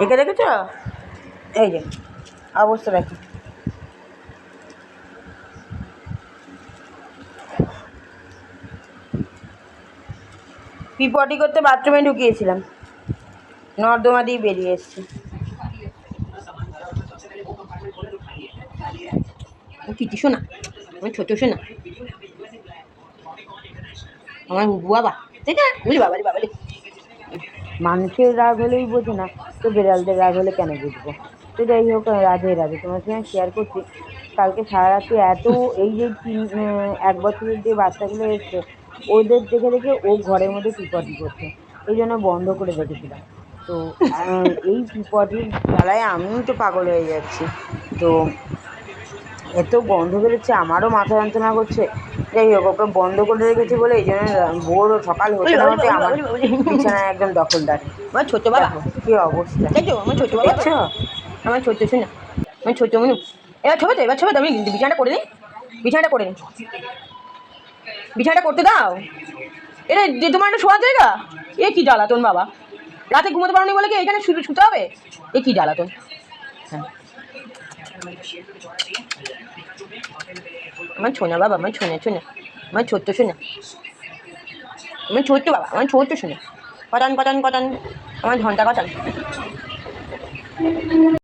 একে দেখেছ? এই যে অবস্থা দেখো। পিপটি করতে বাথরুমে ঢুকিয়েছিলাম, নর্দমা দিয়ে বেরিয়ে এসছে। কিছু শোনা, আমার ছোটো শোনা, আমার বাবা, ঠিক আছে বুঝলি বাবা বাবা। মানুষের রাগ হলেই বোঝে না, তো বিড়ালদের রাগ হলে কেন বুঝবো? তো যাই হোক, রাধে রাধে, তোমার সঙ্গে শেয়ার করছি। কালকে সারা রাত্রি এত, এই যে 1 বছরের যে বাচ্চাগুলো এসছে, ওদের দেখে দেখে ও ঘরের মধ্যে পিপটি করছে, এই জন্য বন্ধ করে রেখেছিলাম। তো এই পিপটির জ্বালায় আমিও তো পাগল হয়ে যাচ্ছি। তো এত গন্ধ বেরোচ্ছে, আমারও মাথা যন্ত্রণা করছে। যাই হোক, ওকে বন্ধ করে রেখেছি বলে এই জন্য ভোর সকাল হতে না হতে আমার বিছানায় একদম দখলদার। আমার ছোট্ট বাবা, দেখো কি অবস্থা, দেখো আমার ছোট্ট বাবা, দেখছো? আমার ছোট্ট শোনা, আমার ছোট্ট মনু। এবার ছবে তো, এবার ছবে তো, আমি বিছানাটা করে নিই, বিছানাটা করে নিই, বিছানাটা করতে দাও। এটা যে তোমার একটা শোয়ার জায়গা, এ কি জ্বালাতন বাবা, রাতে ঘুমোতে পারোনি বলে কি এখানে শুতে হবে? এ কি জ্বালাতন। হ্যাঁ আমার ছোনা বাবা, আমার ছোনা ছোনা, আমার ছোট্ট শোনা, আমার ছোট্ট বাবা, আমার ছোট্ট শোনা, কটান কটান কটান, আমার ঘন্টা কটান।